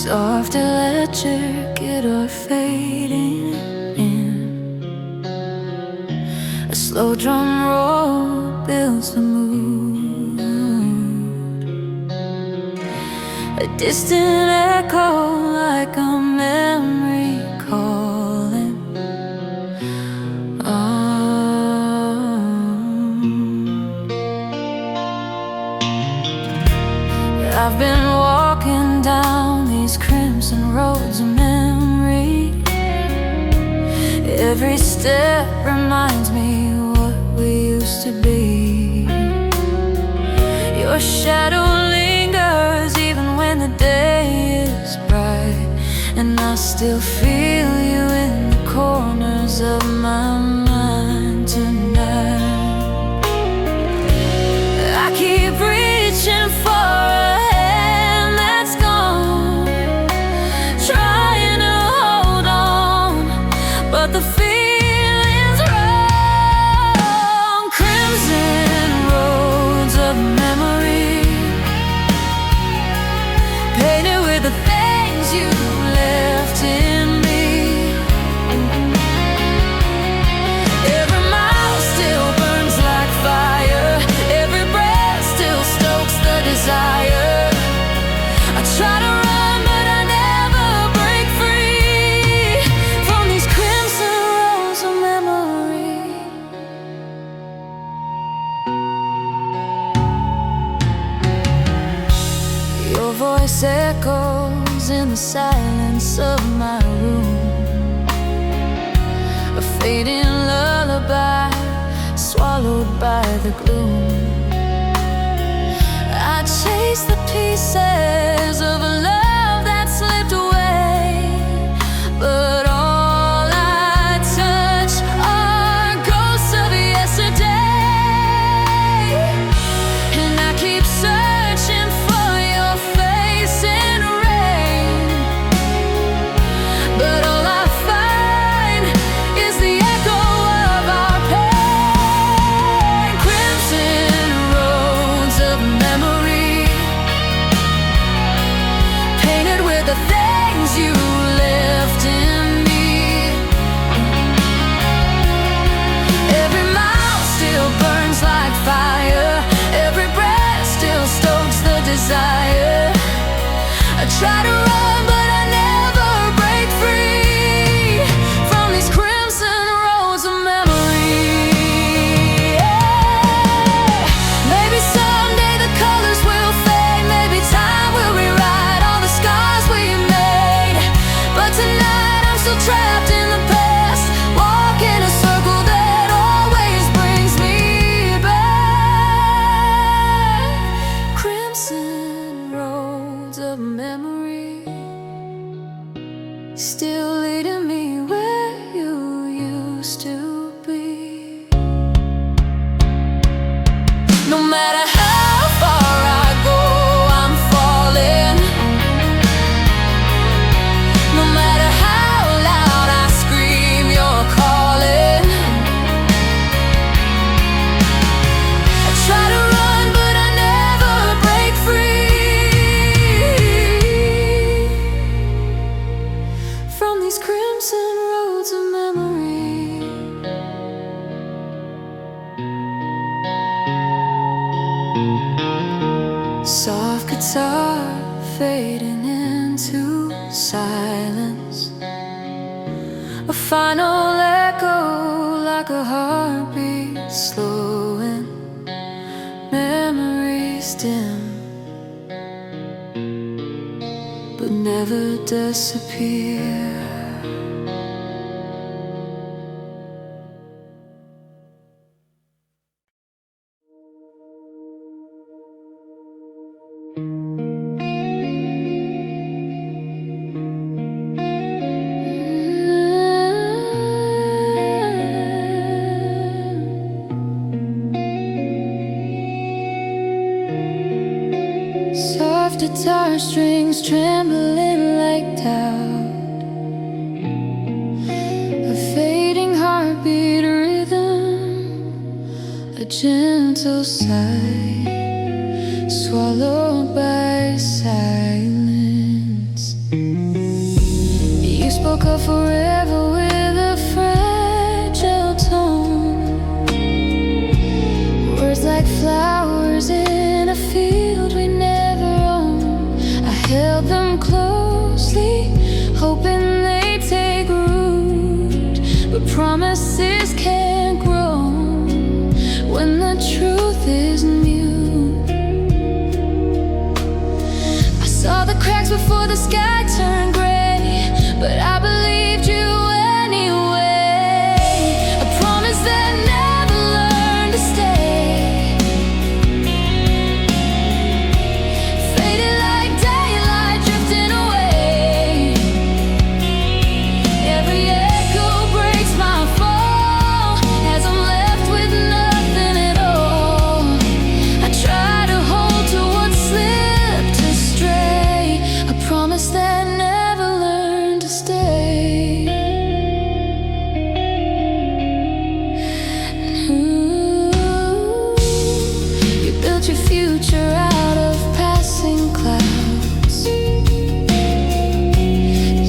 Soft electric guitar fading in. A slow drum roll builds the mood. A distant echo like a memory calling. I've been walking down these crimson roads of memory. Every step reminds me what we used to be. Your shadow lingers even when the day is bright, and I still feel you in the corners of my mind tonight. I keep reaching for a hand that's gone, trying to hold on, but the feeling's wrong. Crimson roads of memory, painted with the things you left in me. Every mile still burns like fire, every breath still stokes the desire. I try to run, but I never break free from these crimson roads of memory. Your voice echoes in the silence of my room, a fading lullaby swallowed by the gloom. I chase the pieces of a love that slipped away, but all I touch are ghosts of yesterday. And I keep searching for your face in rain, but all I find is the echo of our pain. Crimson roads of memory, painted with the things you left in me. Every mile still burns like fire, every breath still stokes the desire. I try to run, but I never break free from these crimson roads of memory. Maybe someday the colors will fade, maybe time will rewrite all the scars we made. But tonight I'm still trapped in the past, walking a circle that always brings me back. Crimson roads of memory, still leading me where you used to be. No matter how far I go, I'm falling. No matter how loud I scream, you're calling. I try to run, but I never break free from these crimson roads of memory. Soft guitar fading into silence, a final echo like a heartbeat slowing. Memories dim, but never disappear. Soft guitar strings trembling like doubt, a fading heartbeat rhythm, a gentle sigh swallowed by silence. call forever with a fragile tone. Words like flowers in a field we never owned. I held them closely, hoping they'd take root. But promises can't grow when the truth is mute. I saw the cracks before the sky turned gray, but I believed you anyway. A promise that never learned to stay. Faded like daylight, drifting away. Every echo breaks my fall as I'm left with nothing at all. I try to hold to what slipped astray. A promise that never learned to stay. Ooh, you built your future out of passing clouds.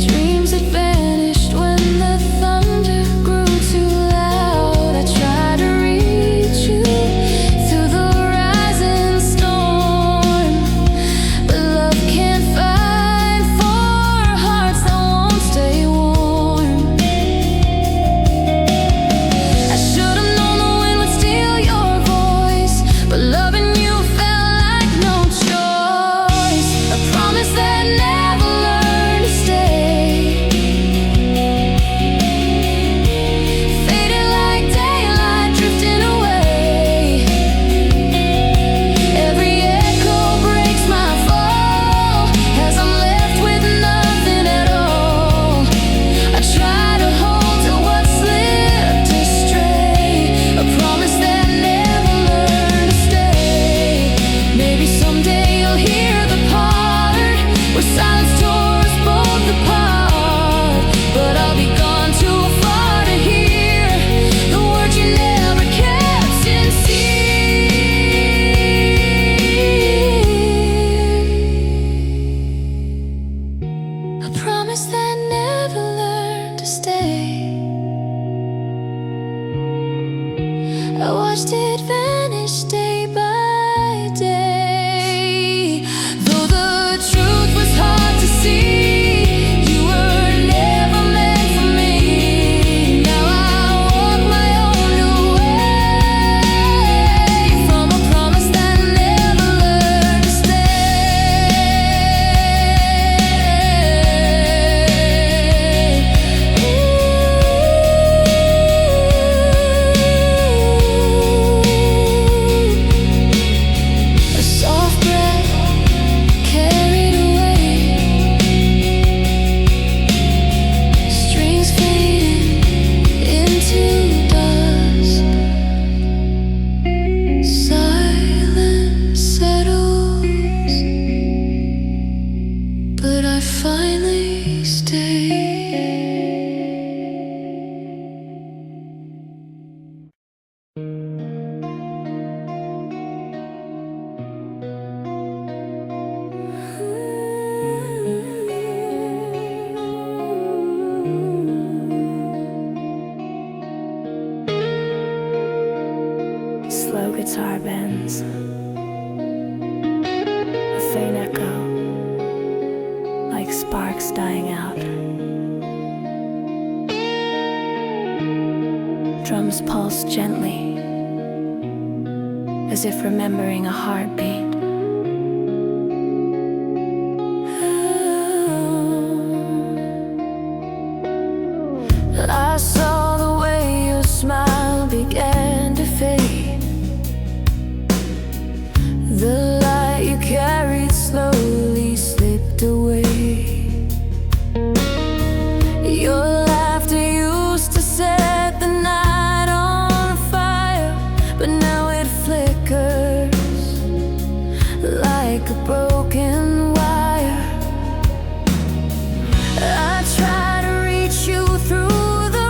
Dreams that vanished when the thunder grew too loud. I tried to reach you through the rising storm, but love can't fight for hearts that won't stay warm. I should have known the wind would steal your voice, but loving you felt like no choice. A promise that never learned to stay. Faded like daylight, drifting away. Every echo breaks my fall as I'm left with nothing at all. I try to hold to what slipped astray. A promise that never learned to stay. Maybe someday you'll hear the part where silence tore us both apart, but I'll be gone too far to hear the words you never kept sincere. A promise that never learned to stay. I watched it vanish day by day. Though the truth was hard to see, you were never meant for me. Now I walk my own new way from a promise that never learned to stay. A soft breath carried away, strings fading into dust. Silence settles, but I finally stay. Slow guitar bends, a faint echo, like sparks dying out. Drums pulse gently, as if remembering a heartbeat. I saw the way your smile began to fade. The light you carried slowly slipped away. Your laughter used to set the night on fire, but now it flickers like a broken wire. I try to reach you through the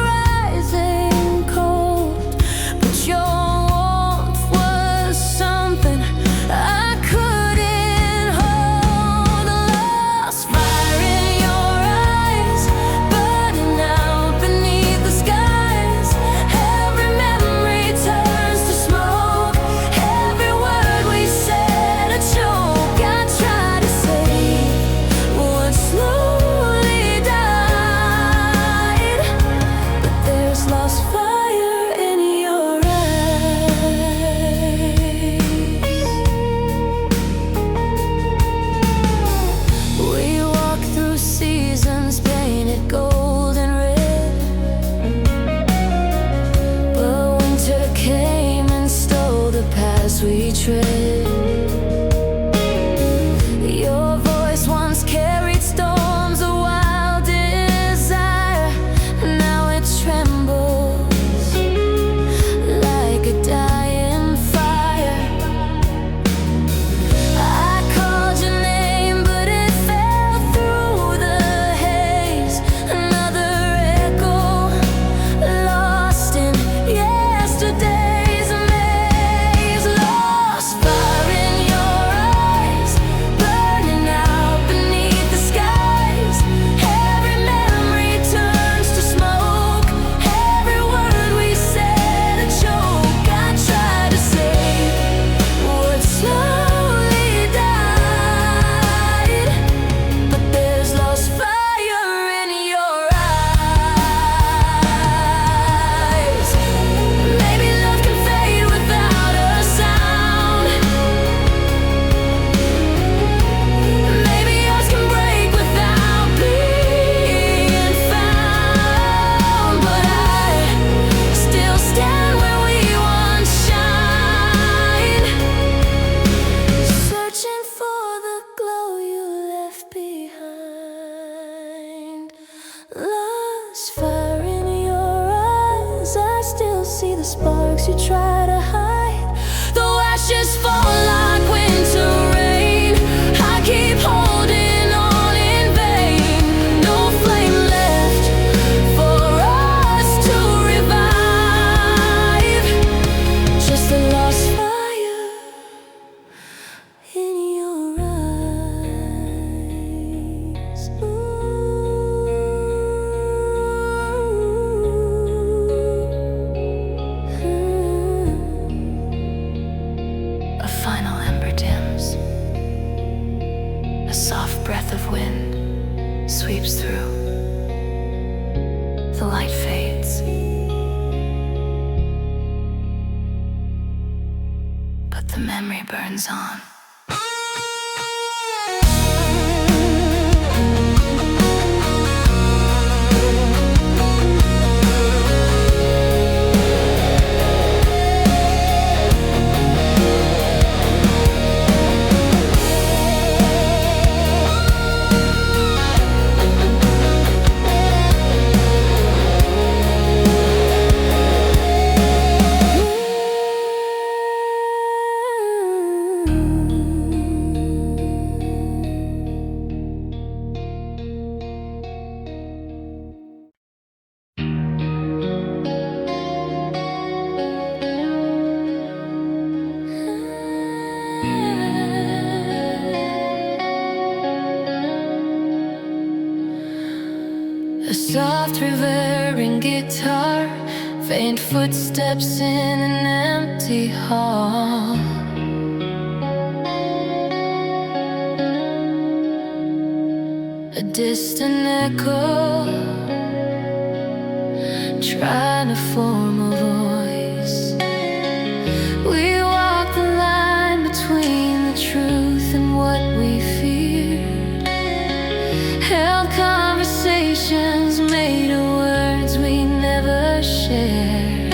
sparks you try to hide. Though ashes fall like winter rain, I keep holding on in vain. No flame left for us to revive, just a lost fire in your eyes. A final ember dims. A soft breath of wind sweeps through. The light fades, but the memory burns on. A soft reverberating guitar, faint footsteps in an empty hall. A distant echo trying to form a voice. We walk the line between the truth and what we feared. Held conversations made of words we never shared.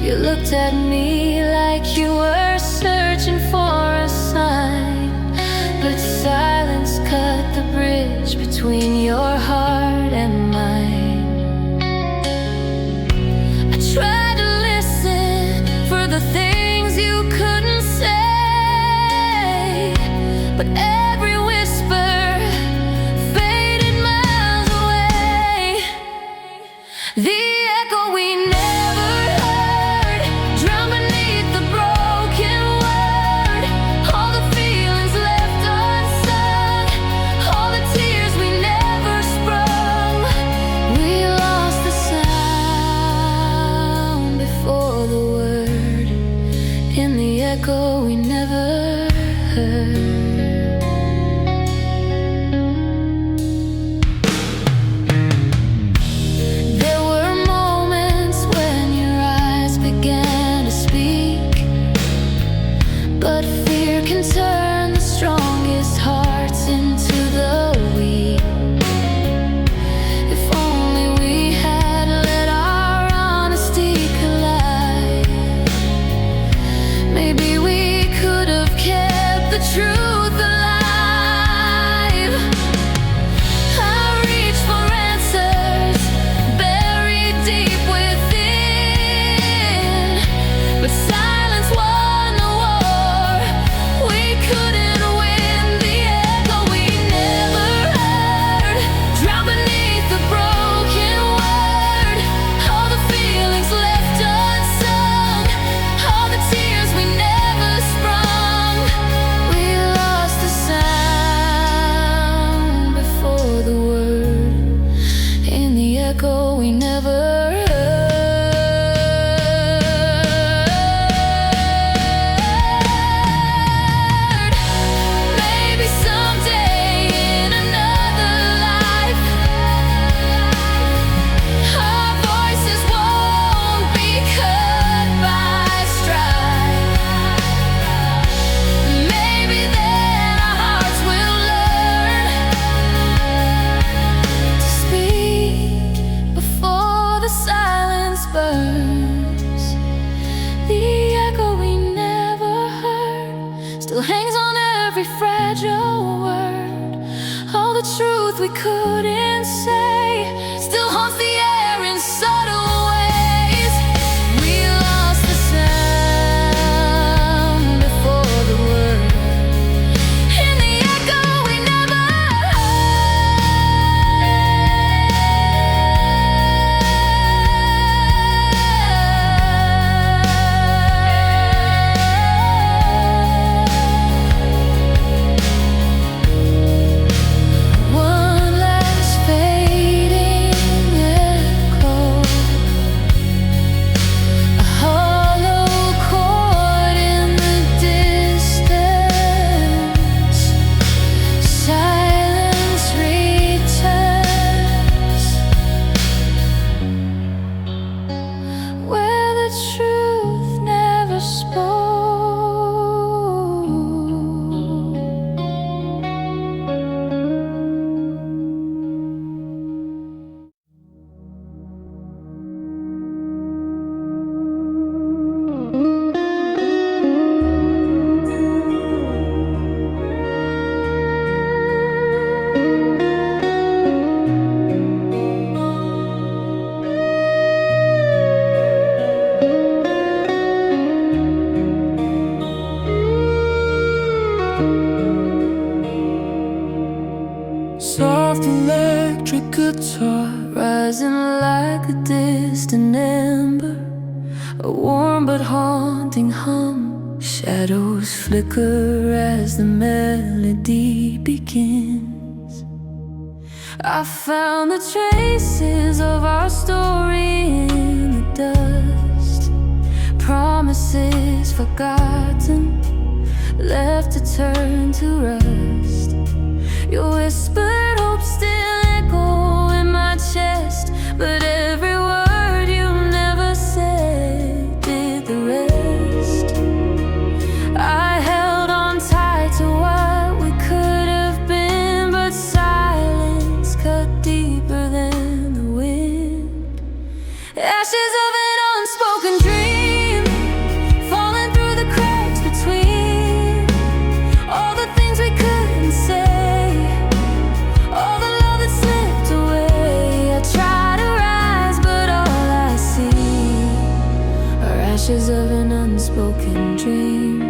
You looked at me like you were searching for a sign, but silence cut the bridge between your heart and mine. I tried to listen for the things you couldn't say, but every whisper faded miles away. The echo we never heard drowned beneath the broken word. All the feelings left unsung, all the tears we never sprung. We lost the sound before the word, in the echo we never heard. There were moments when your eyes began to speak, but fear can turn the strongest hearts into the weak. If only we had let our honesty collide, maybe we could have kept the truth alive. I reach for answers buried deep within, but silence won the war. We couldn't win. The echo we never heard drowned beneath the broken word. All the feelings left unsung, all the tears we never sprung. We lost the sound before the word, in the echo we never heard. Maybe someday in another life, our voices won't be cut by strife. Maybe then our hearts will learn to speak before the silence burns. The echo we never heard still hangs on every fragile word. All the truth we couldn't say still haunts the air in subtle ways. electric guitar, rising like a distant ember, a warm but haunting hum. Shadows flicker as the melody begins. I found the traces of our story in the dust, promises forgotten, left to turn to rust. Your whispered hope still echo in my chest, but every word you never said did the rest. I held on tight to what we could have been, but silence cut deeper than the wind. Ashes of an unspoken dream, falling through the cracks between all the things we couldn't say. Ashes of an unspoken dream.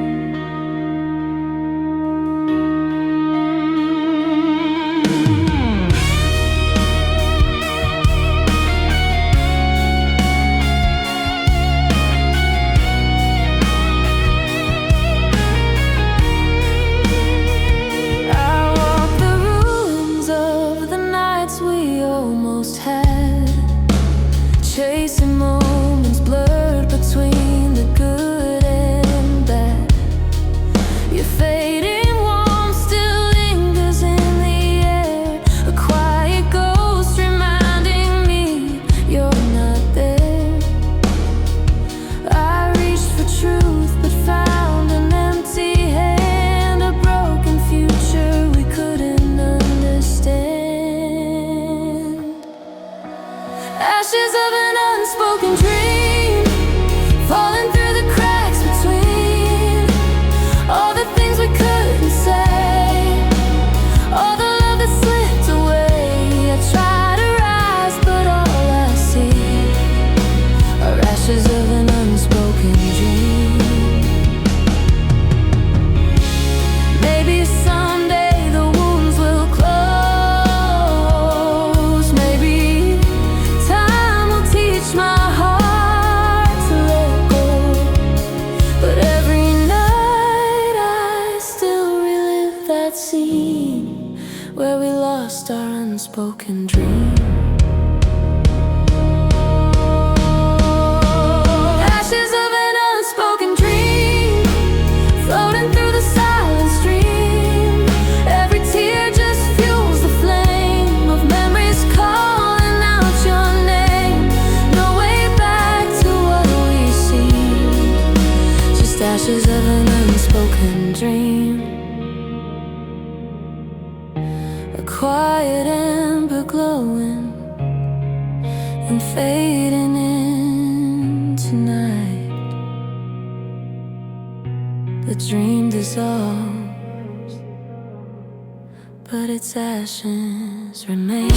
I walk the ruins of the nights we almost had, chasing moments blurred between the good and bad. Your fading warmth still lingers in the air, a quiet ghost reminding me you're not there. I reached for truth but found an empty hand, a broken future we couldn't understand. Ashes of an unspoken dream, falling through the cracks between all the things we couldn't say, all the love that slipped away. I try to rise, but all I see are ashes of an unspoken dream. Maybe someday the wounds will close, maybe time will teach my heart to let go. But every night I still relive that scene where we lost our unspoken dream. Ashes of an unspoken dream, floating through the silent stream. Every tear just fuels the flame of memories calling out your name. No way back to what we see, just ashes of an unspoken dream. A quiet ember glowing and fading into night. The dream dissolves, but its ashes remain.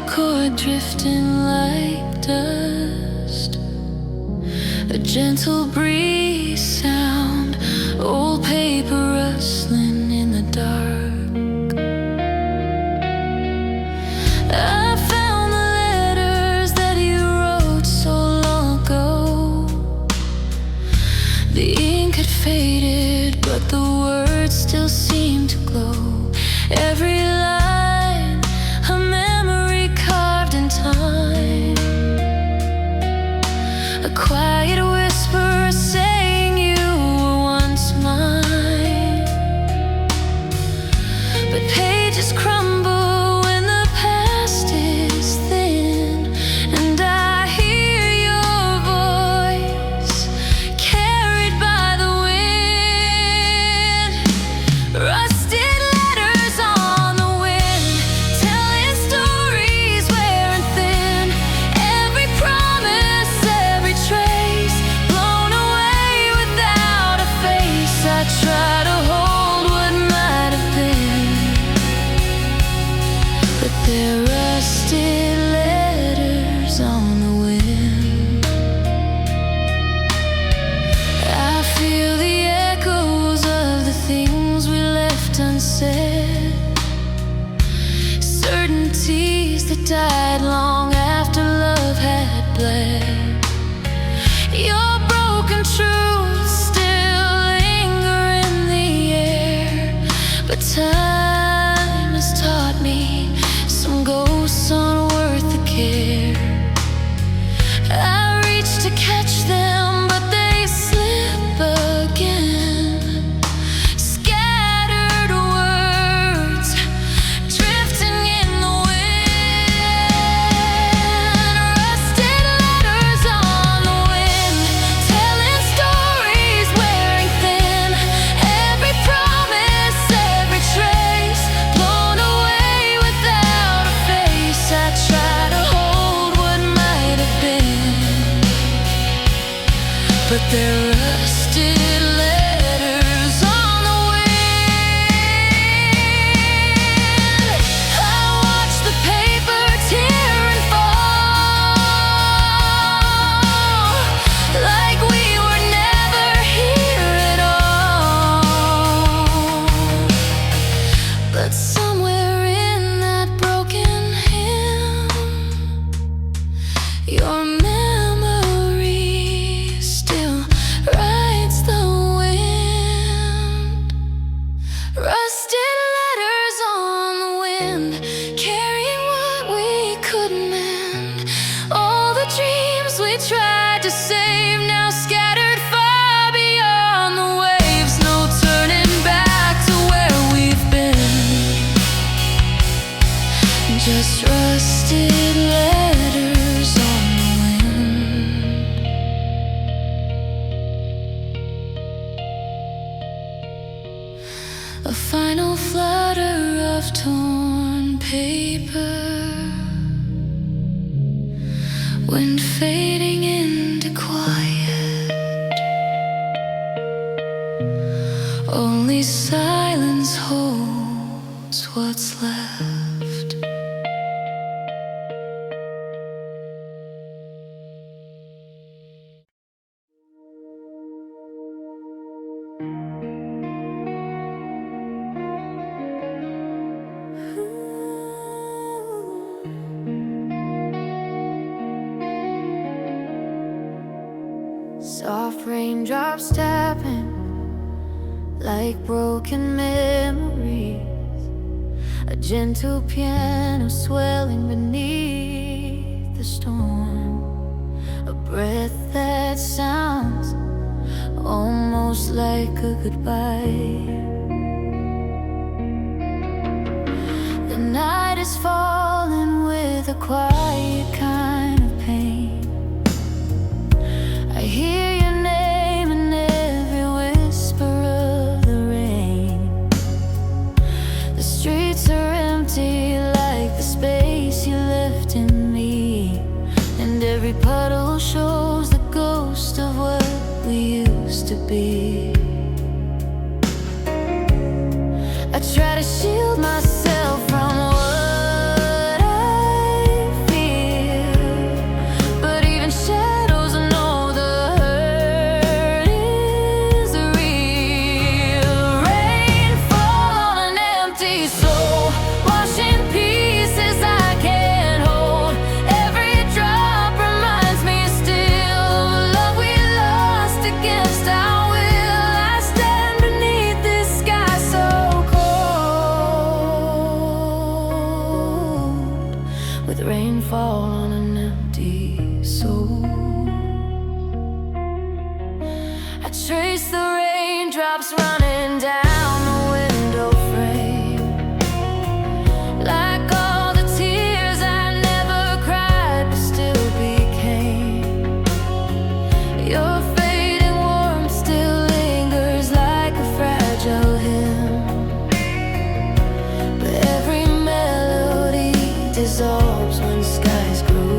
Chord drifting like dust, a gentle breeze sound, old paper rustling in the dark. I found the letters that you wrote so long ago. The ink had faded, but the words still seemed to glow. Every line, a memory carved in time, a quiet whisper, a melodies that died long after love had bled. Your broken truths still linger in the air, but time has taught me some ghosts aren't worth the care. I reach to catch them, but they slip again. Scattered words drifting in the wind. Rusted letters on the wind, telling stories wearing thin. Every promise, every trace blown away without a face. I try to hold what might have been, but they're rusted letters on the wind. I watch the paper tear and fall, like we were never here at all. But somewhere in that broken hymn, your memory still rides the wind. Rusted letters on the wind, carrying what we couldn't mend. All the dreams we tried to save, now scattered far beyond the waves. No turning back to where we've been, just rusted letters on the wind. A final flutter of torn paper, wind fading into quiet. Only silence holds what's left. Soft raindrops tapping like broken memories. A gentle piano swelling beneath the storm. A breath that sounds almost like a goodbye. The night is falling with a quiet kind of pain. I hear your name in every whisper of the rain. The streets are empty like the space you left in me, and every puddle shows the ghost of what we used to be. I try to shield myself from what I feel, but even shadows know the hurt is real. Rainfall on an empty soul, washing pieces I can't hold. Every drop reminds me still of love we lost against our will. I stand beneath this sky so cold, with rainfall on an empty soul. I trace the raindrops running down the window frame, like all the tears I never cried but still became. Your fading warmth still lingers like a fragile hymn, but every melody dissolves when skies grow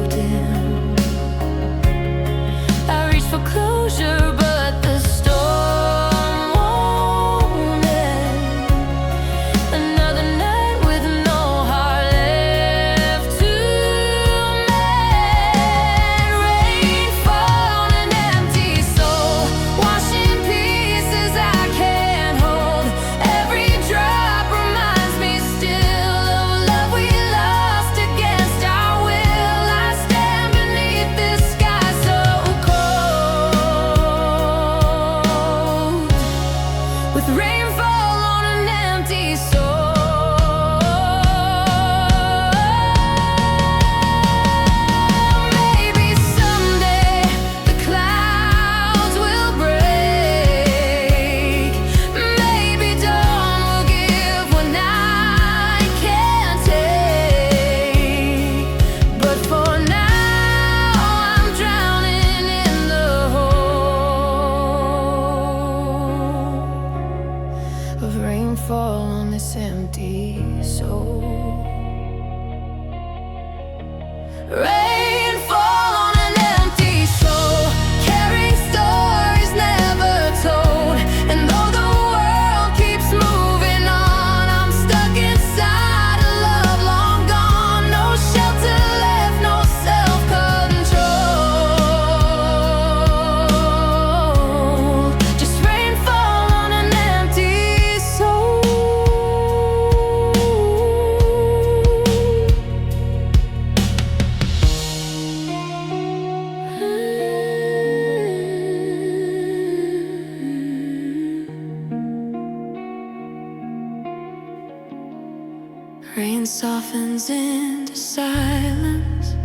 turns into silence.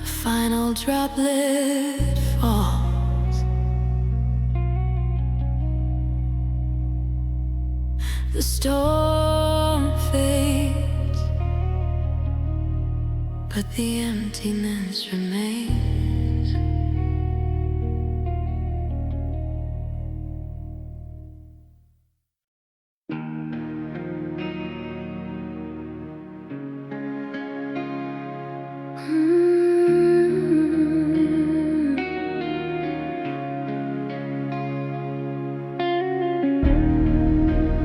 A final droplet falls. The storm fades, but the emptiness remains.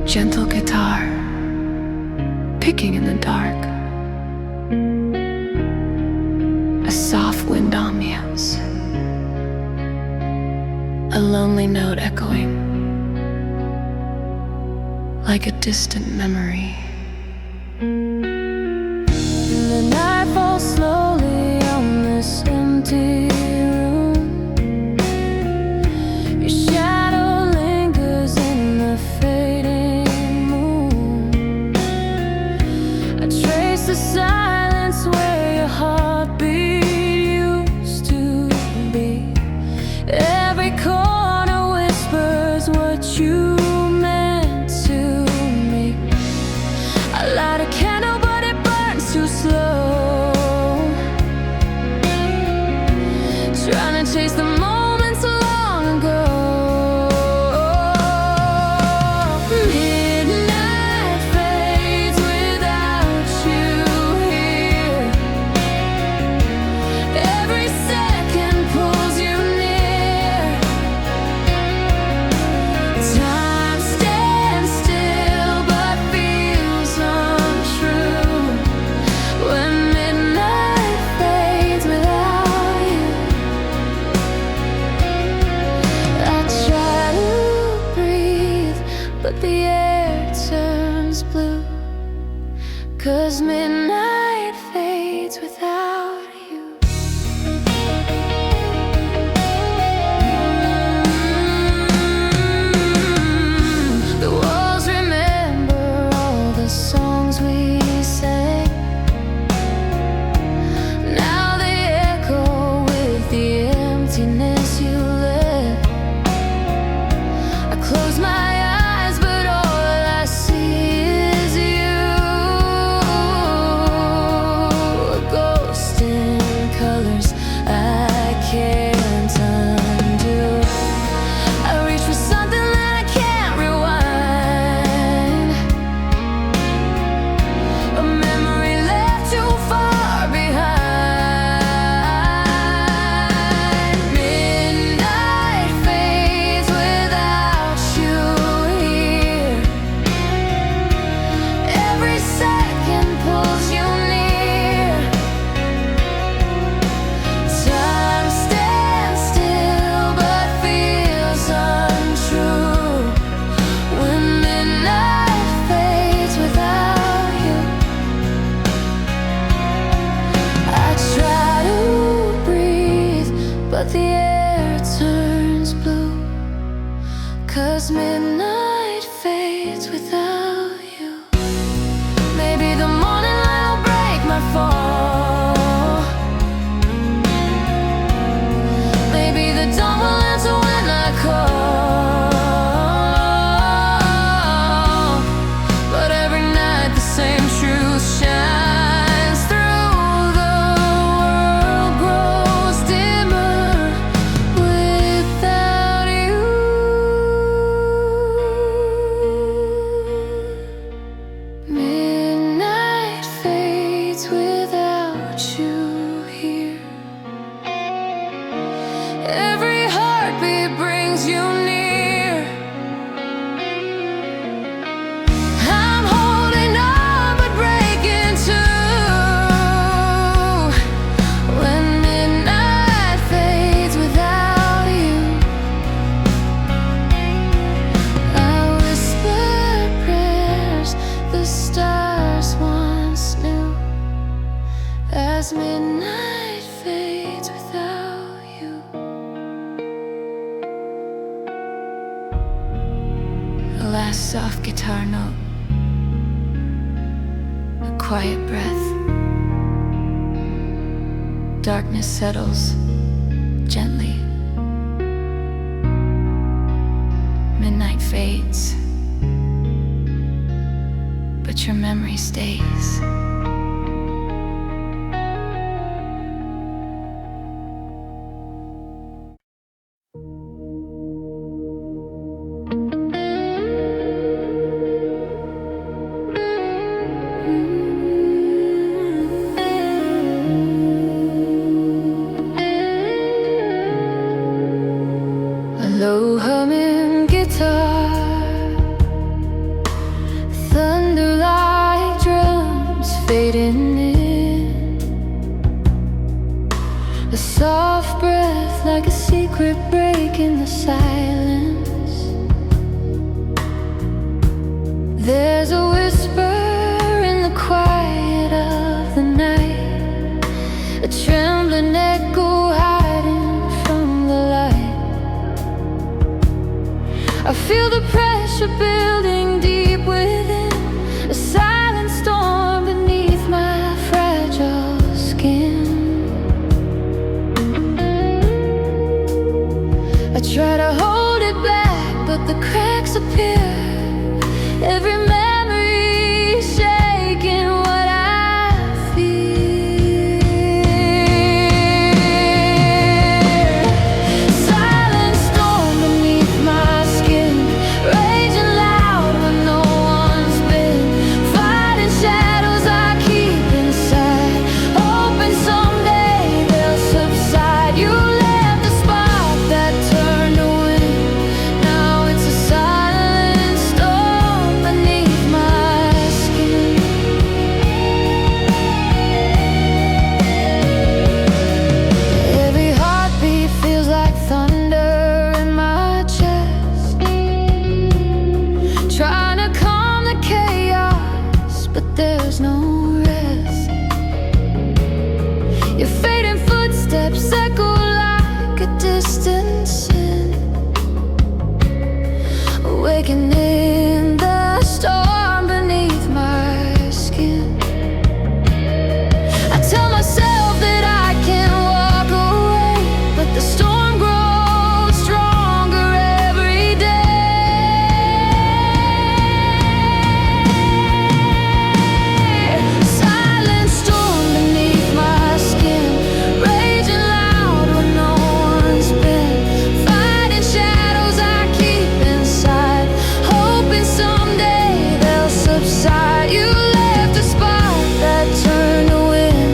Gentle guitar, picking in the dark. A soft wind ambience, a lonely note echoing like a distant memory. The night falls slowly on this empty room. Your shadow lingers in the fading moon. I trace the silence where your heartbeat used to be. Every corner whispers what you meant to me. I light a candle but it burns too slow, trying to chase the moments long ago. Midnight fades without you here. Every second pulls you near. Time stands still but feels untrue when midnight fades without you. I try to breathe, but the air turns blue, 'cause midnight fades without you. The walls remember all the songs we sang. Now they echo with the emptiness you left. I close my eyes, but all I see is you. A ghost in colors I can't undo. I reach for something that I can't rewind. A memory left too far behind. Midnight fades without you here. Every second pulls you near. Time stands still but feels untrue when midnight fades without you. I try to breathe, but the air turns blue, 'cause midnight fades without you. Maybe the morning light will break my fall. Maybe the dawn will answer when I call. But every night the same truth shines through. The world grows dimmer without you. Midnight fades without you here. Every heartbeat brings you near. I'm holding on but breaking too when midnight fades without you. I whisper prayers the stars once knew as midnight fades without you. The last soft guitar note quiet breath. Darkness settles gently. Midnight fades, but your memory stays. Low humming guitar, thunder like drums fading in, a soft breath like a secret break in the silence. There's a whisper in the quiet of the night, a trembling echo hiding from the light. I feel the pressure building deep within, a silent storm beneath my fragile skin. I try to hold it back, but the cracks appear. Every memory shaking what I feel. Silent storm beneath my skin, raging loud when no one's been, fighting shadows I keep inside, hoping someday they'll subside. You left a spark that turned to wind. Now it's a silent storm beneath my skin. Every heartbeat feels like thunder in my chest, trying to calm the chaos, but there's no rest. Your fading footsteps echo like a distant sin, awakening the storm beneath my skin. I tell myself that I can walk away, but the storm grows stronger every day. Silent storm beneath my skin, raging loud when no one's been, fighting shadows I keep inside, hoping someday they'll subside. You left a spark that turned to wind.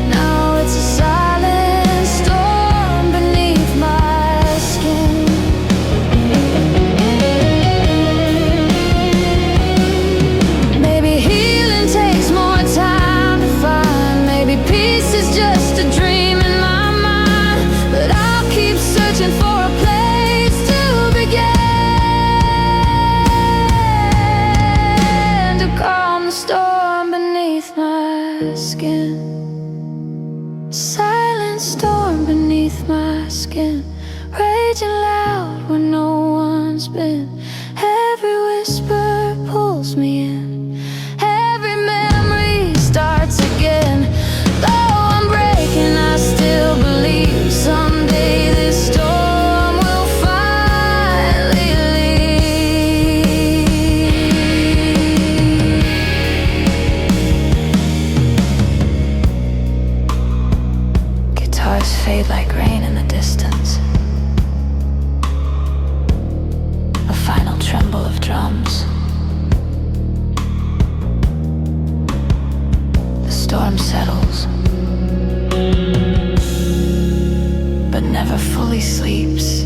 Now it's a silent storm beneath my skin. Maybe healing takes more time to find. Maybe peace is just a dream in my mind. But I'll keep searching for a place to begin, to calm the storm beneath my skin. Silent storm beneath my skin, raging loud when no one's been. Every whisper pulls me in, every memory starts again. Though I'm breaking, I still believe someday this storm will finally leave. Guitars fade like rain in the distance, a final tremble of drums. The storm settles, but never fully sleeps.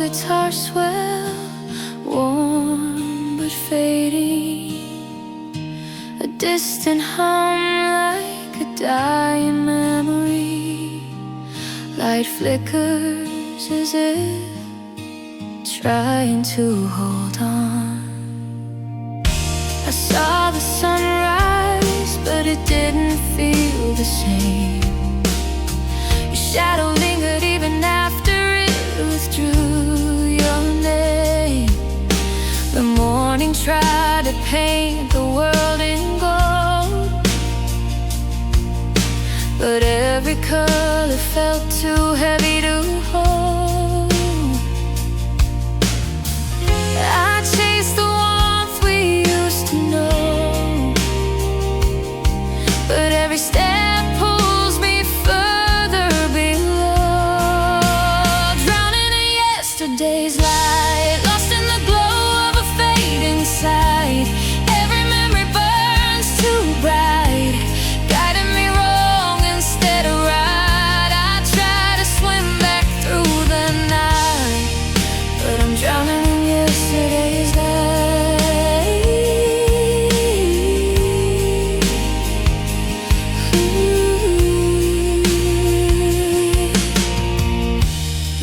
guitar swell, warm but fading, a distant hum like a dying memory. Light flickers as if trying to hold on. I saw the sunrise, but it didn't feel the same. Your shadow lingered even after it withdrew your name. The morning tried to paint the world in gold, but every color felt too heavy to hold. I chased the warmth we used to know, but every step pulls me further below. Drowning in yesterday's light, lost in the glow of a fading sight. Every memory burns too bright, guiding me wrong instead of right. I try to swim back through the night, but I'm drowning in yesterday's light.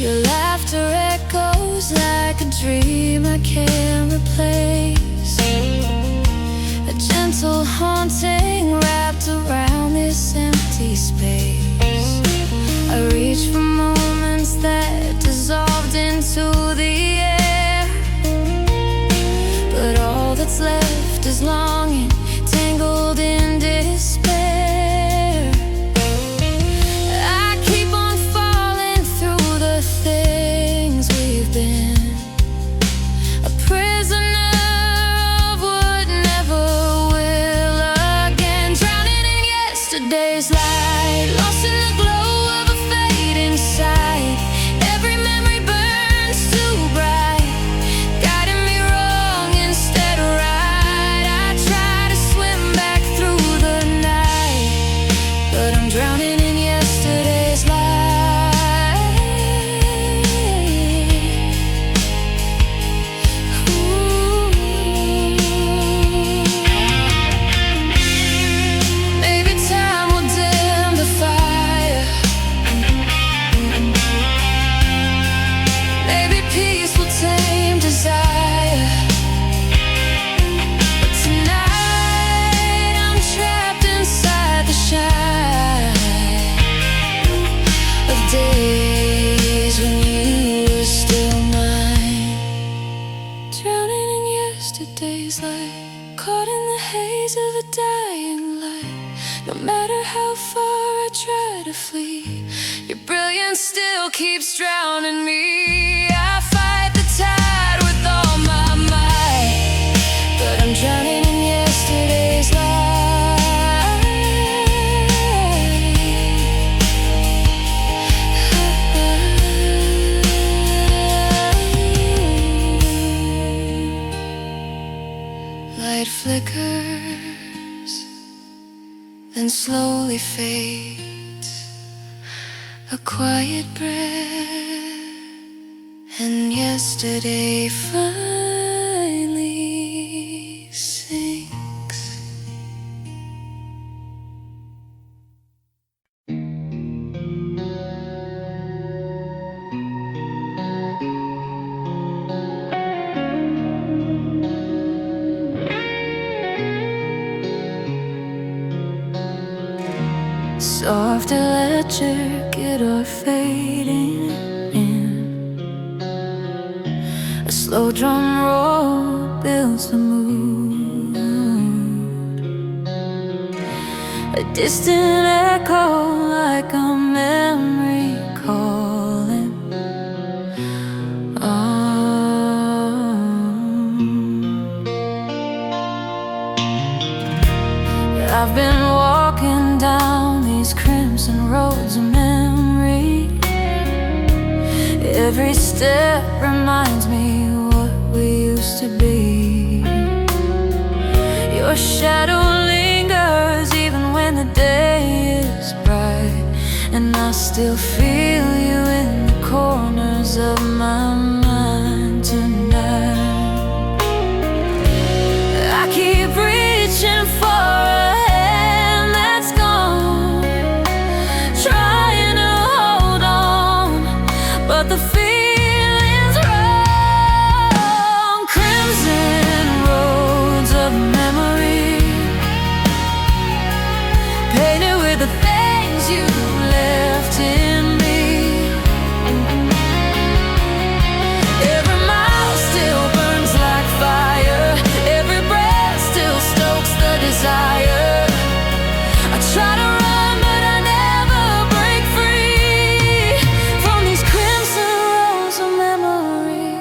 Your laughter echoes like a dream I can't replace, a gentle haunting wrapped around this empty space. I reach for moments that dissolved into the air, but all that's left is longing, tangled in despair. I keep on falling through the things we've been, a prisoner of what never will again. Drowning in yesterday's light, lost in the glow of a fading sight. Every memory burns too bright, guiding me wrong instead of right. I try to swim back through the night, but I'm drowning in yesterday's light. Maybe time will dim the fire, maybe peace will tame desire. But tonight I'm trapped inside the shine of days when you were still mine. Drowning in yesterday's light, caught in the haze of a dying light. No matter how far I try to flee, your brilliance still keeps drowning me. I fight the tide with all my might, but I'm drowning in yesterday's light. Light flickers, then slowly fades, a quiet breath, and yesterday finally sinks. Soft electric guitar fading in, a slow drum roll builds the mood, a distant echo like a memory calling. I've been walking down these crimson roads of memory. Every step reminds me what we used to be. Your shadow lingers even when the day is bright, and I still feel you in the corners of my mind. but the feeling's wrong. Crimson roads of memory, painted with the things you left in me. Every mile still burns like fire, every breath still stokes the desire. I try to run, but I never break free from these crimson roads of memory.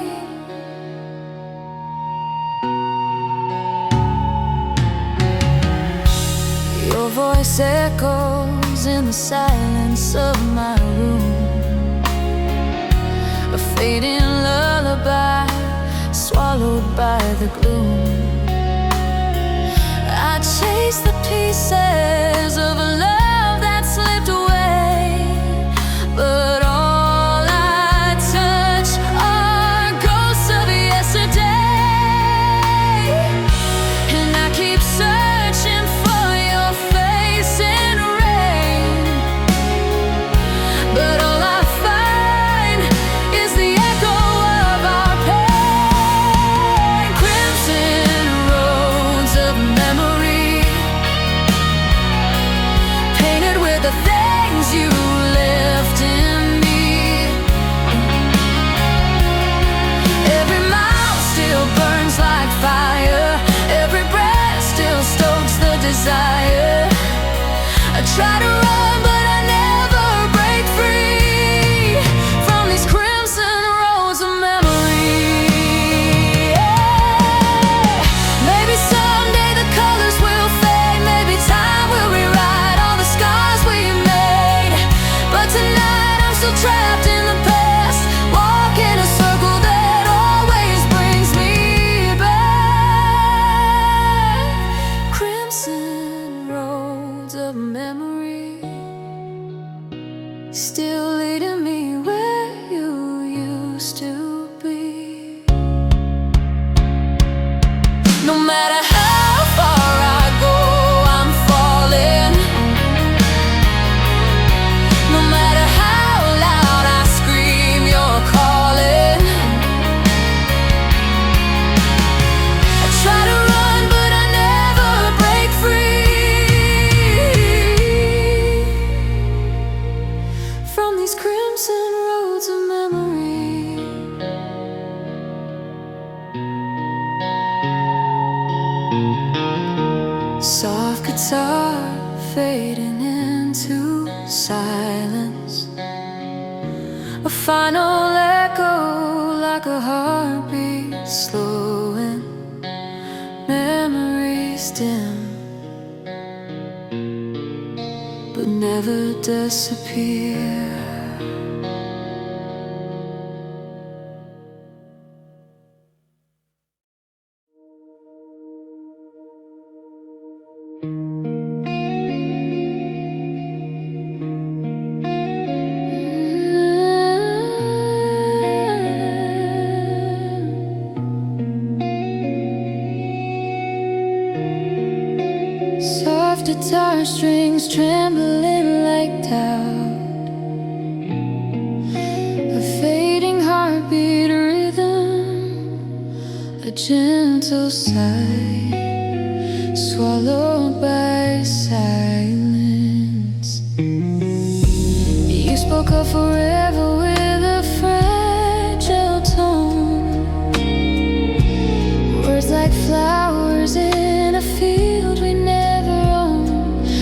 Your voice echoes in the silence of my room, a fading lullaby swallowed by the gloom. I chase the pieces of a love that slipped away, but all I touch are ghosts of yesterday. And I keep searching for your face in rain, but all I find is the echo of our pain. Crimson roads of memory, painted with the things you left in me. Every mile still burns like fire, every breath still stokes the desire. I try to run, but I never break free from these crimson roads of memory. Maybe someday the colors will fade, maybe time will rewrite all the scars we made. But tonight I'm still trapped in the past, walking a circle that always brings me back. Crimson roads of memory, still leading me where you used to be. No matter how far I go, I'm falling. No matter how loud I scream, you're calling. I try to run, but I never break free from these crimson roads of memory. Soft guitar fading into silence, a final echo like a heartbeat slowing. Memories dim, but never disappear. Soft guitar strings trembling like doubt, a fading heartbeat rhythm, a gentle sigh swallowed by silence. You spoke of forever with a fragile tone, words like flowers in a field we never owned.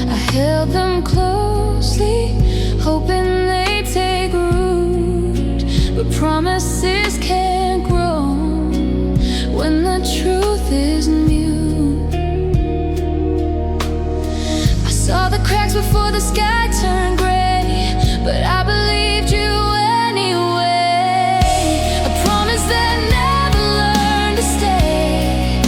I held them closely, hoping they'd take root, but promises can't grow when the truth is mute. I saw the cracks before the sky turned gray, but I believed you anyway. A promise that never learned to stay,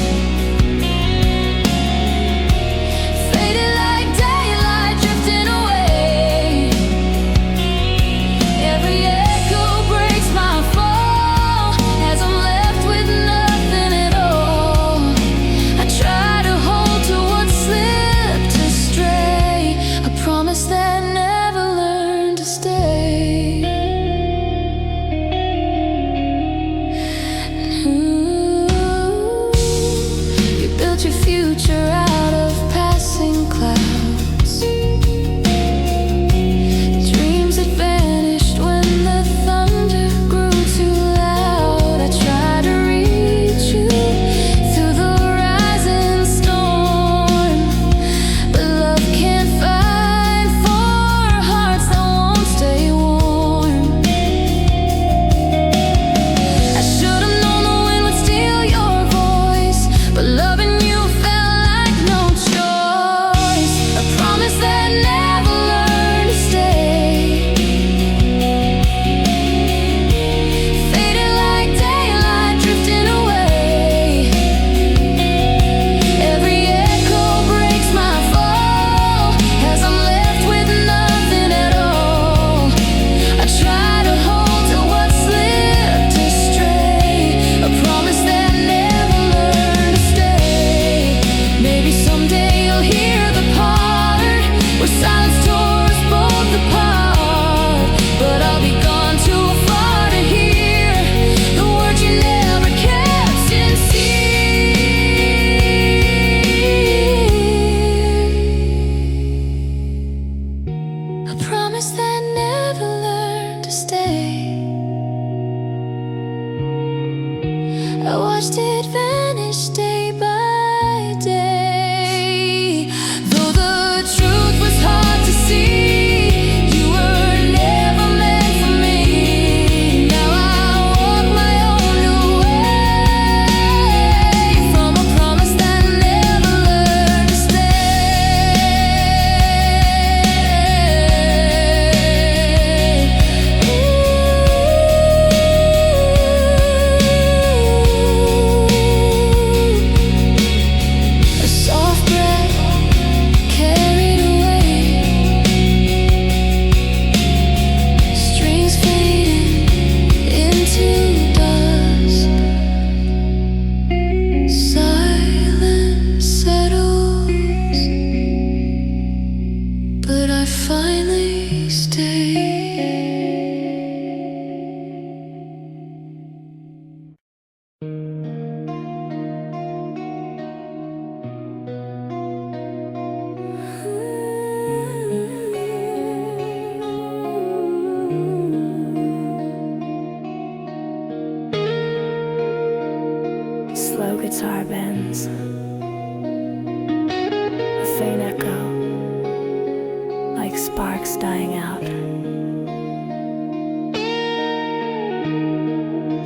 faded like daylight drifting away. Every echo breaks my fall as I'm left with nothing at all. I try to hold to what slipped astray, a promise that guitar bends, a faint echo, like sparks dying out.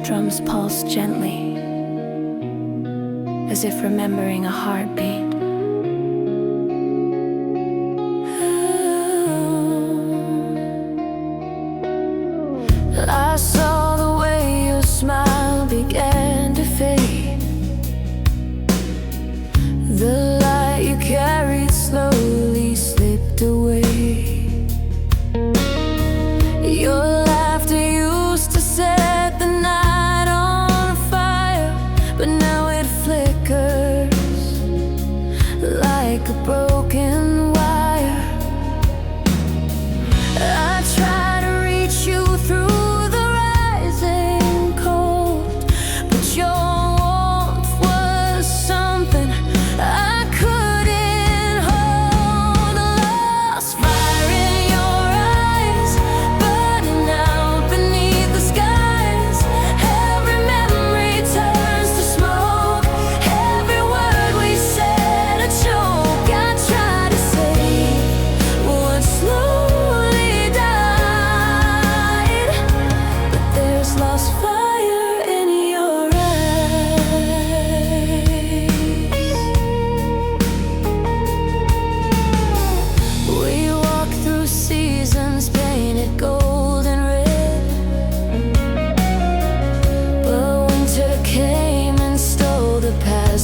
Drums pulse gently, as if remembering a heartbeat. I saw the way your smile began to fade. The light you carried slowly slipped away. Your laughter used to set the night on fire, but now it flickers like a broken wire. I try to reach you through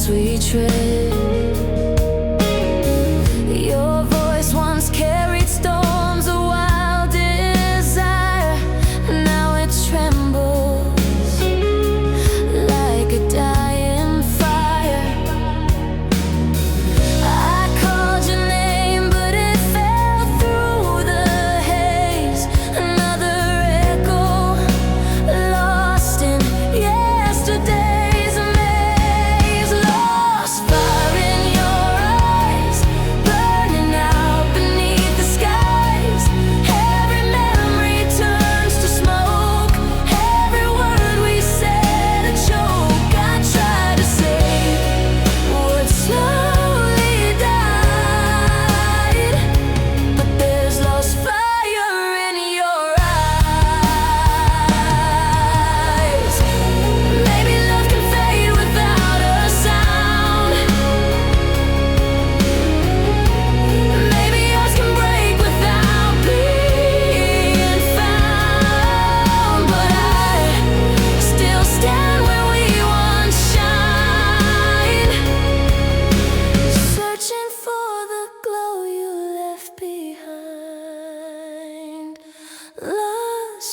we tread. Your voice once carried storms of wild desire. Now it trembles like a dying fire. I called your name, but it fell through the haze. Another echo lost in yesterday.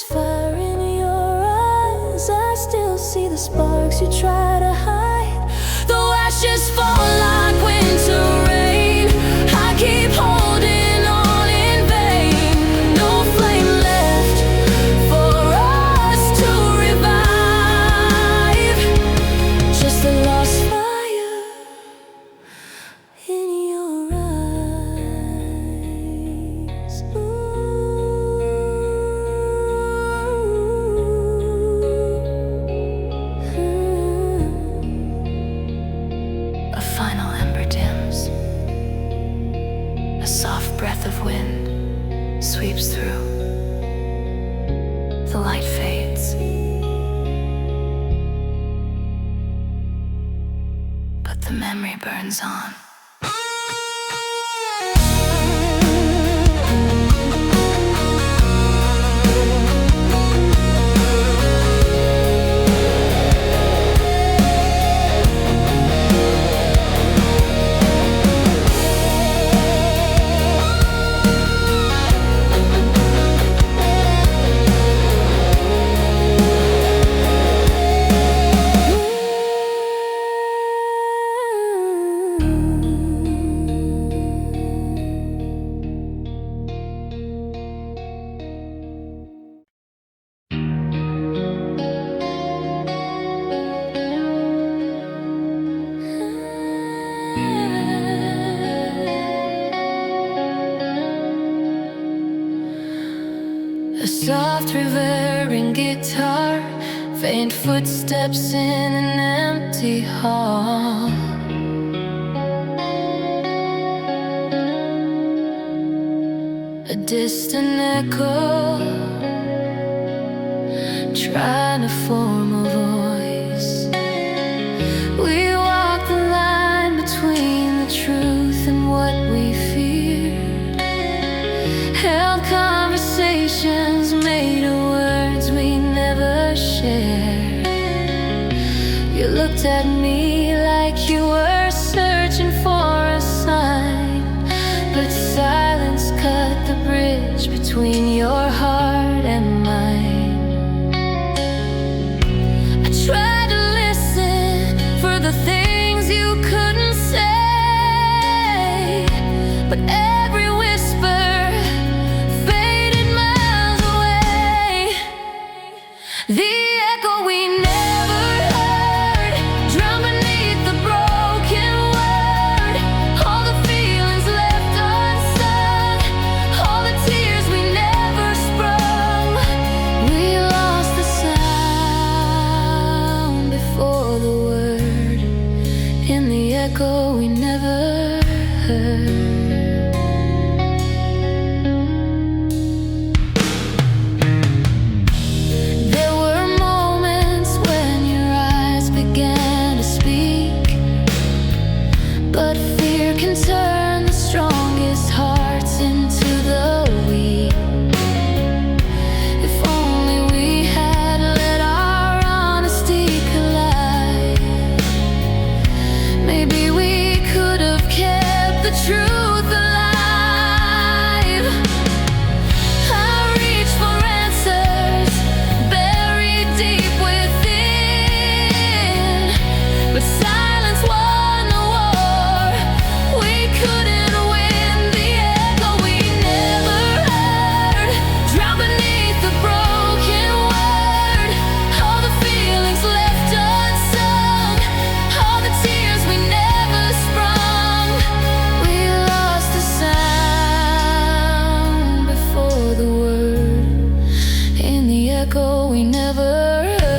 Fire in your eyes, I still see the sparks you try to hide. Though ashes fall like winter rain, I keep holding on in vain. No flame left for us to revive, just a lost fire in your eyes. Final ember dims. A soft breath of wind sweeps through. The light fades, but the memory burns on. A soft reverberating guitar Faint footsteps in an empty hall. A distant echo trying to form a voice. We walk the line between the truth and what we feared. Held conversations made of words we never shared. You looked at me like you were searching for a sign, but silence cut the bridge between your heart and mine. I tried to listen for the things you couldn't say, but every whisper faded miles away. The echo we never heard, drowned beneath the broken word. All the feelings left unsung, all the tears we never sprung. We lost the sound before the word, in the echo we never heard. There were moments when your eyes began to speak, but fear can turn the strongest hearts into the weak. If only we had let our honesty collide, maybe we could have kept the truth alive. I reached for answers buried deep within, but silence won the war we couldn't win. The echo we never heard, drowned beneath the broken word. All the feelings left unsung, all the tears we never sprung. We lost the sound before the word, in the echo we never heard.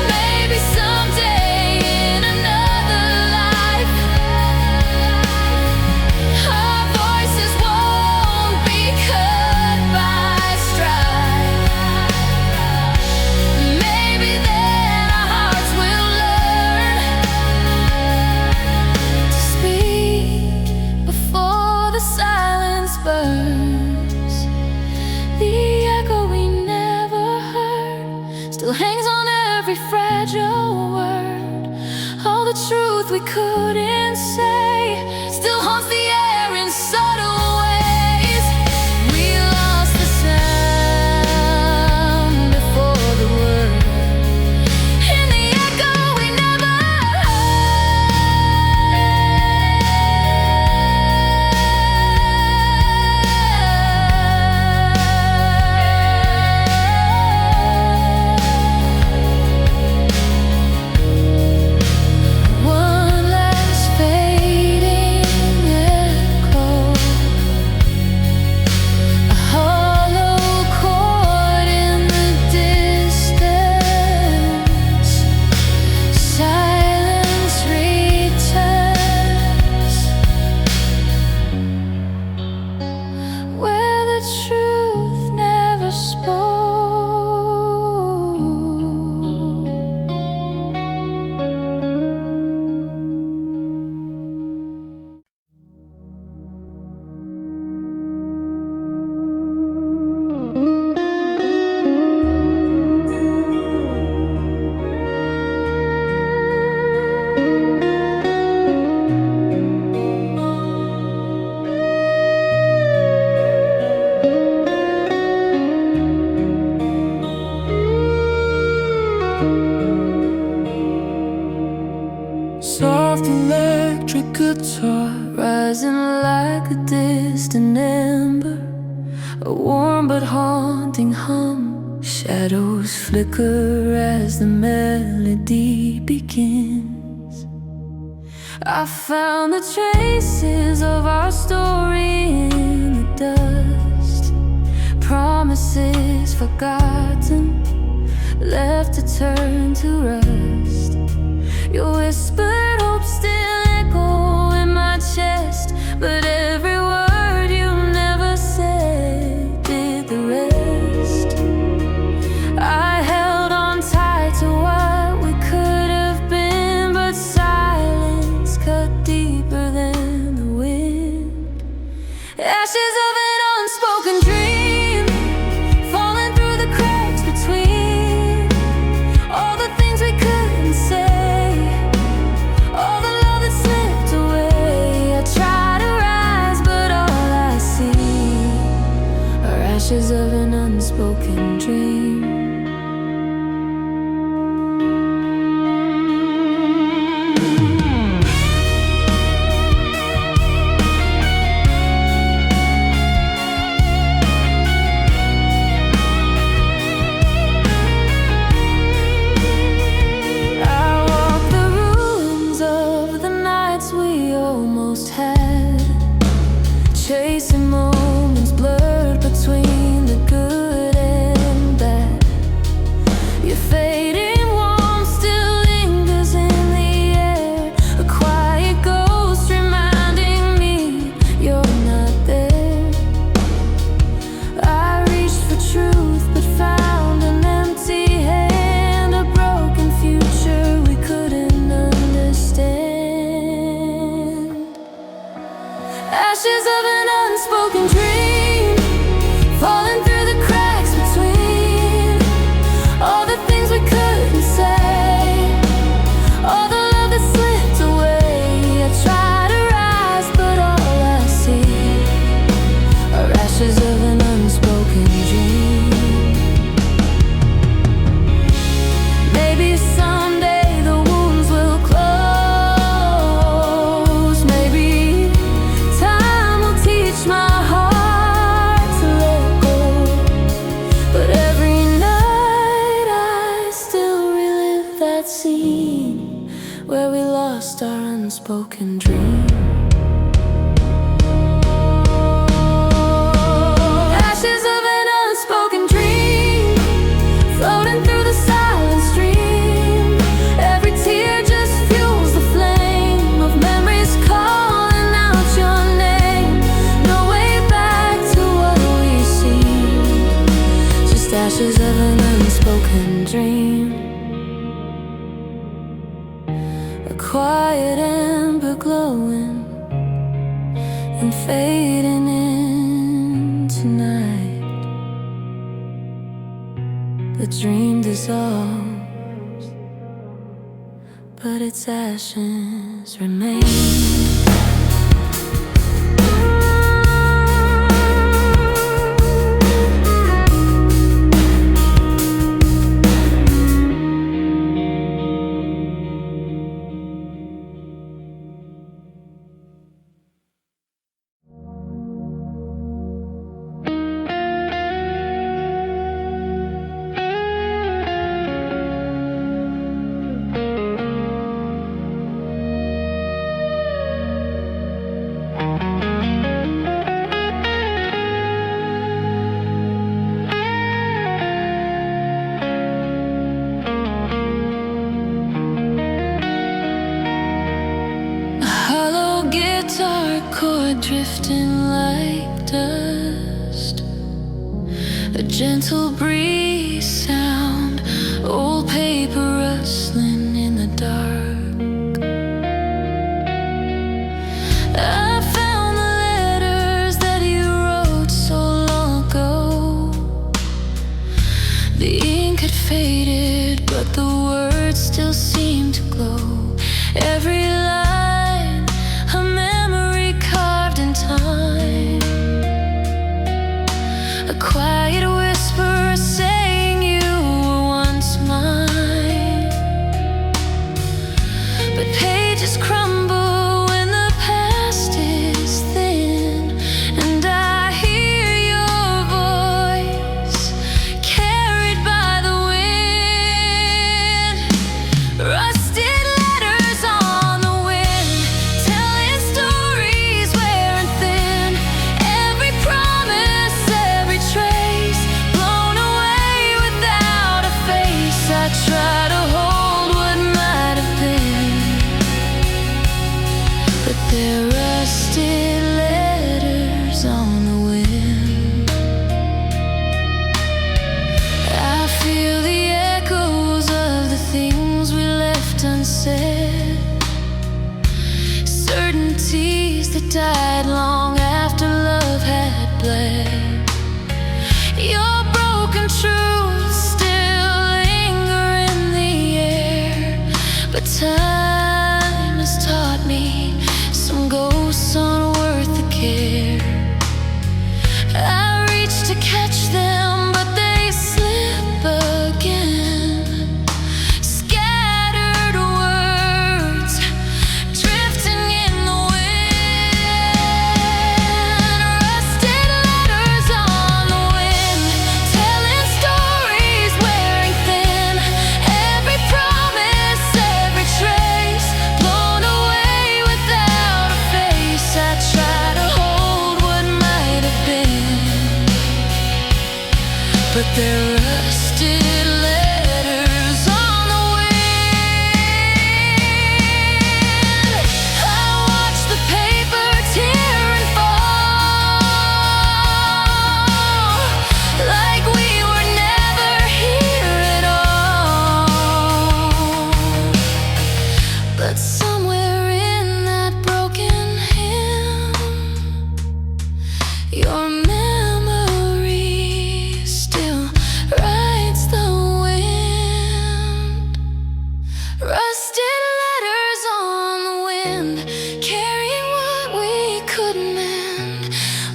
Maybe someday in another life, our voices won't be cut by strife. Maybe then our hearts will learn to speak before the silence burns. The echo we never heard still hangs on every fragile word. All the truth we couldn't say still haunts the air in subtle ways. We lost the sound before the word, in the echo we never one last fading echo, a hollow chord in the distance. Silence returns, where the truth never spoke. Soft electric guitar rising like a distant ember, a warm but haunting hum. Shadows flicker as the melody begins. I found the traces of our story in dust, promises forgotten, left to turn to rust. Your whispered hope still echo in my chest, but every word you never said did the rest. I held on tight to what we could have been, but silence cut deeper than the wind. Ashes of an unspoken dream, falling through the cracks between all the things we couldn't say, all the love that slipped away. I try to rise, but all I see are ashes of an unspoken dream. Chasing moments blurred between the good and bad. Your fading warmth still lingers in the air, a quiet ghost reminding me you're not there. I reached for truth but found an empty hand, a broken future we couldn't understand. Ashes of an unspoken dream, falling through the cracks between all the things we couldn't say, all the love that slipped away. I try to rise, but all I see are ashes of an unspoken dream. Maybe someday the wounds will close, maybe time will teach my heart to let go. But every night I still relive that scene where we lost our unspoken dream. Ashes of an unspoken dream, floating through the silent stream. Every tear just fuels the flame of memories calling out your name. No way back to what we see, just ashes of an unspoken dream. A quiet ember glowing and fading into night. The dream dissolves, but its ashes remain. Chord drifting like dust, a gentle breeze sound, old paper rustling in the dark. I found the letters that you wrote so long ago. The ink had faded, but the words still seemed to glow. Every line, a memory carved in time, a quiet whisper saying you but they're rusted letters on the wind. I feel the echoes of the things we left unsaid, certainties that died long after love had bled. Your broken truths still linger in the air, but time has taught me some ghosts aren't worth the care. I reach to catch them, but they slip again. Scattered words drifting in the wind, rusted letters on the wind, telling stories wearing thin. Every promise, every trace blown away without a face. I try to hold what might have been, but they're rusted letters on the wind. I watch the paper tear and fall, like we were never here at all. But somewhere in that broken hymn, your memory still rides the wind. Rusted letters on the wind, carrying what we couldn't mend.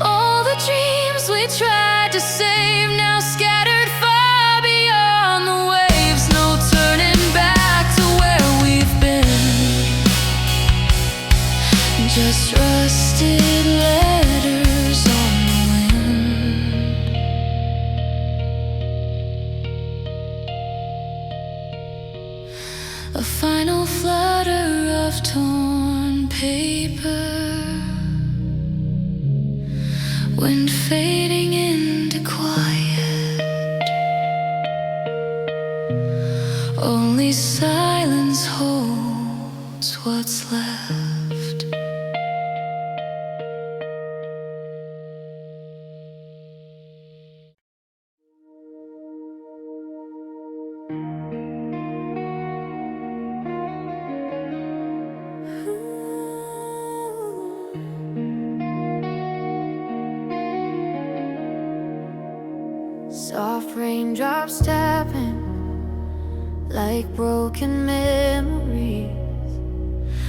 All the dreams we tried to save, now scattered far beyond the waves. No turning back to where we've been, just rusted letters on the wind. A final flutter of torn paper, wind fading into quiet. Only silence holds what's left. Soft raindrops tapping like broken memories,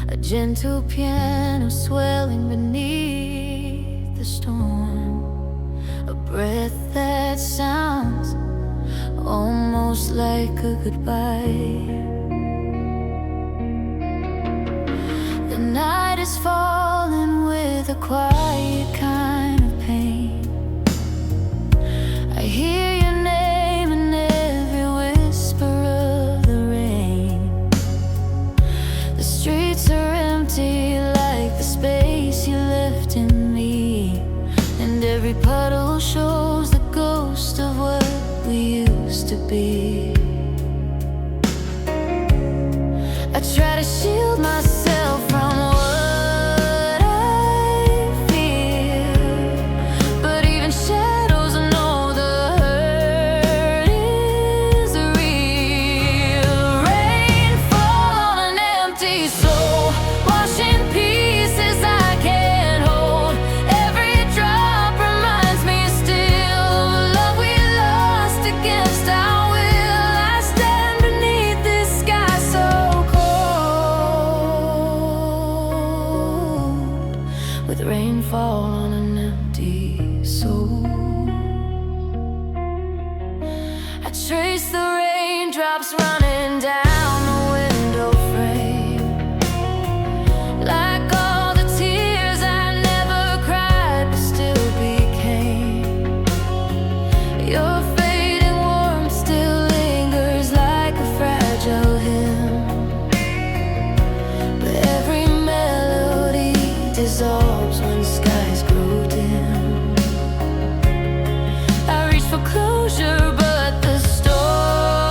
a gentle piano swelling beneath the storm, a breath that sounds almost like a goodbye. The night is falling with a quiet kind of pain. I hear your name in every whisper of the rain. The streets are empty like the space you left in me, and every puddle shows the ghost of what we used to be. I try to shield myself from what I feel, but even shadows know the hurt is real. Rain fall on an empty soul, washing pieces I can't hold. Every drop reminds me still of love we lost against our will. I stand beneath this sky so cold, with rainfall on an empty soul. I trace the raindrops running down the window frame, like all the tears I never cried but still became. Your fading warmth still lingers like a fragile hymn, but every melody dissolves